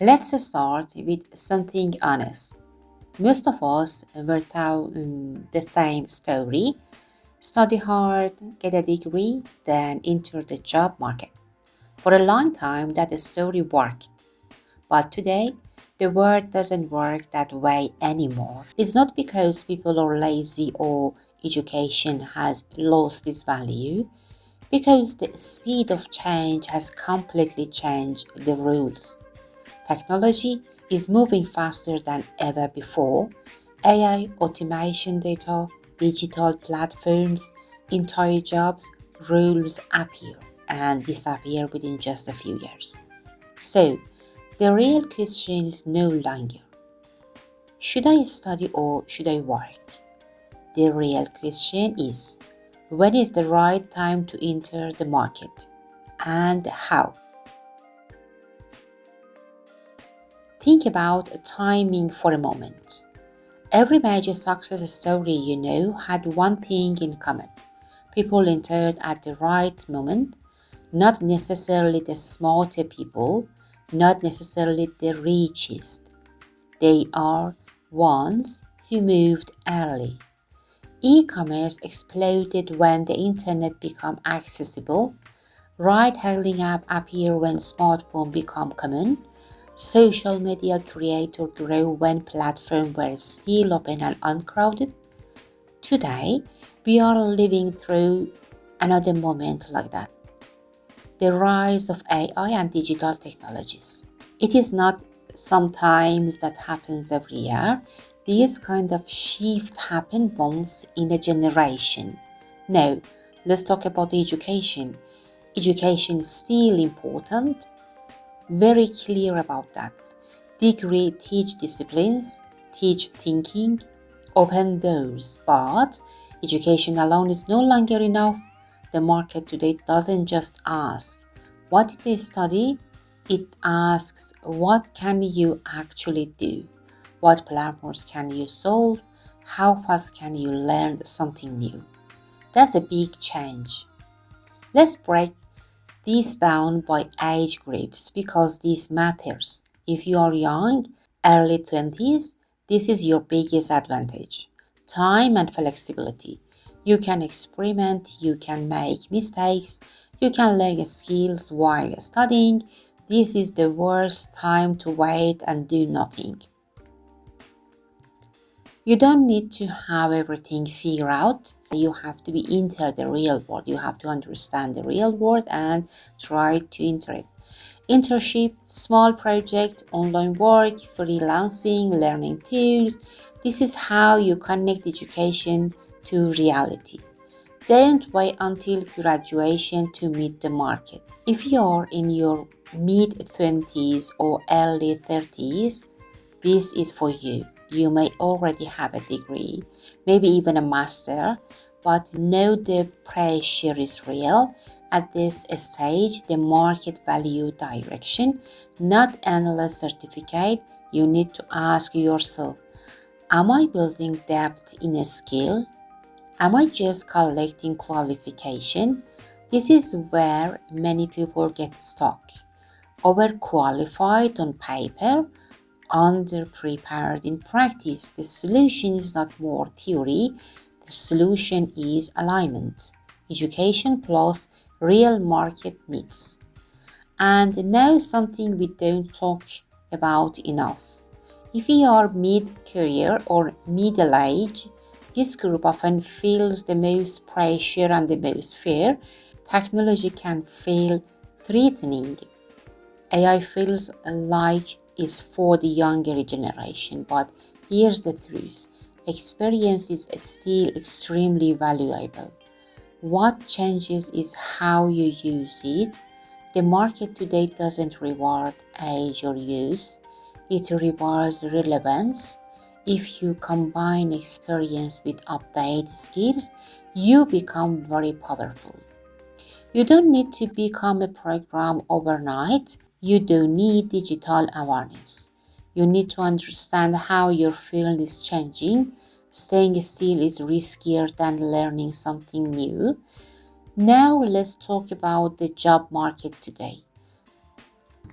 Let's start with something honest. Most of us were taught the same story: study hard, get a degree, then enter the job market. For a long time, that story worked. But today, the world doesn't work that way anymore. It's not because people are lazy or education has lost its value, because the speed of change has completely changed the rules. Technology is moving faster than ever before. AI, automation data, digital platforms, entire jobs, rules appear and disappear within just a few years. So, the real question is no longer, should I study or should I work? The real question is, when is the right time to enter the market and how? Think about timing for a moment. Every major success story had one thing in common. People entered at the right moment, not necessarily the smarter people, not necessarily the richest. They are ones who moved early. E-commerce exploded when the internet became accessible. Ride-hailing apps appeared when smartphones became common. Social media creators grew when platforms were still open and uncrowded. Today, we are living through another moment like that: the rise of AI and digital technologies. It is not sometimes that happens every year. This kind of shift happens once in a generation. No, let's talk about education. Education is still important, very clear about that. Degree teach disciplines, teach thinking, open doors, but education alone is no longer enough. The market today doesn't just ask, what did they study? It asks, what can you actually do? What platforms can you solve? How fast can you learn something new? That's a big change. Let's break this down by age groups because this matters. If you are young, early 20s, this is your biggest advantage: time and flexibility. You can experiment, you can make mistakes, you can learn skills while studying. This is the worst time to wait and do nothing. You don't need to have everything figured out. You have to be into the real world. You have to understand the real world and try to enter it. Internship, small project, online work, freelancing, learning tools. This is how you connect education to reality. Don't wait until graduation to meet the market. If you're in your mid 20s or early 30s, this is for you. You may already have a degree, maybe even a master, but know the pressure is real. At this stage, the market value direction, not endless certificate. You need to ask yourself, am I building depth in a skill? Am I just collecting qualification? This is where many people get stuck. Overqualified on paper, underprepared in practice. The solution is not more theory, the solution is alignment. Education plus real market needs. And now something we don't talk about enough. If you are mid-career or middle-age, this group often feels the most pressure and the most fear. Technology can feel threatening. AI feels like it's for the younger generation, but here's the truth: experience is still extremely valuable. What changes is how you use it. The market today doesn't reward age or youth, it rewards relevance. If you combine experience with updated skills, you become very powerful. You don't need to become a program overnight. You don't need digital awareness. You need to understand how your field is changing. Staying still is riskier than learning something new. Now let's talk about the job market today.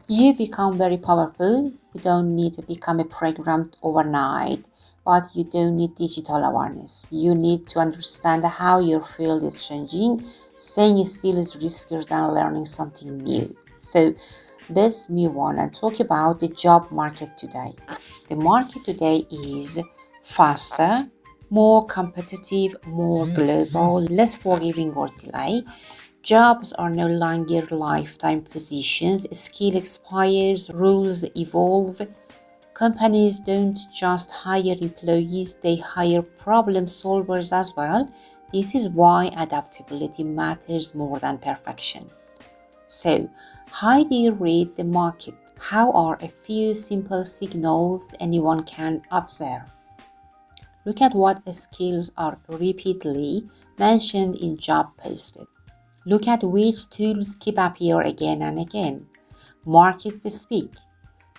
You become very powerful. You don't need to become a programmed overnight, but you don't need digital awareness. You need to understand how your field is changing. Staying still is riskier than learning something new. So let's move on and talk about the job market today. The market today is faster, more competitive, more global, less forgiving or delay. Jobs are no longer lifetime positions, skill expires, rules evolve. Companies don't just hire employees, they hire problem solvers as well. This is why adaptability matters more than perfection. So, how do you read the market? How are a few simple signals anyone can observe? Look at what skills are repeatedly mentioned in job posted. Look at which tools keep appear again and again. Markets speak,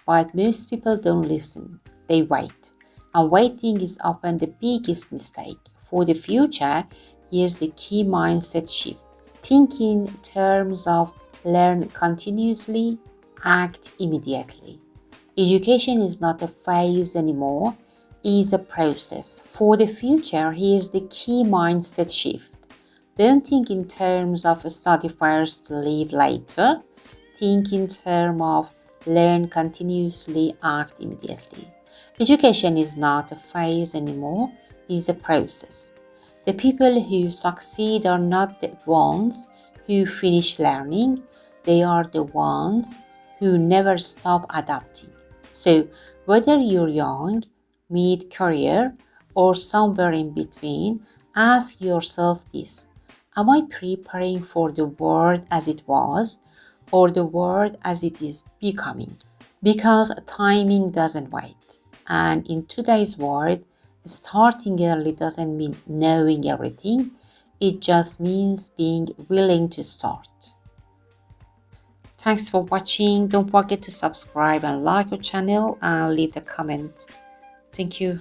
but most people don't listen. They wait. And waiting is often the biggest mistake. For the future, here's the key mindset shift. Think in terms of learn continuously, act immediately. Education is not a phase anymore, it's a process. For the future, here's the key mindset shift. Don't think in terms of study first, leave later. Think in terms of learn continuously, act immediately. Education is not a phase anymore, it's a process. The people who succeed are not the ones who finish learning, they are the ones who never stop adapting. So, whether you're young, mid career, or somewhere in between, ask yourself this: am I preparing for the world as it was or the world as it is becoming? Because timing doesn't wait. And in today's world, starting early doesn't mean knowing everything, it just means being willing to start. Thanks for watching. Don't forget to subscribe and like our channel and leave a comment. Thank you.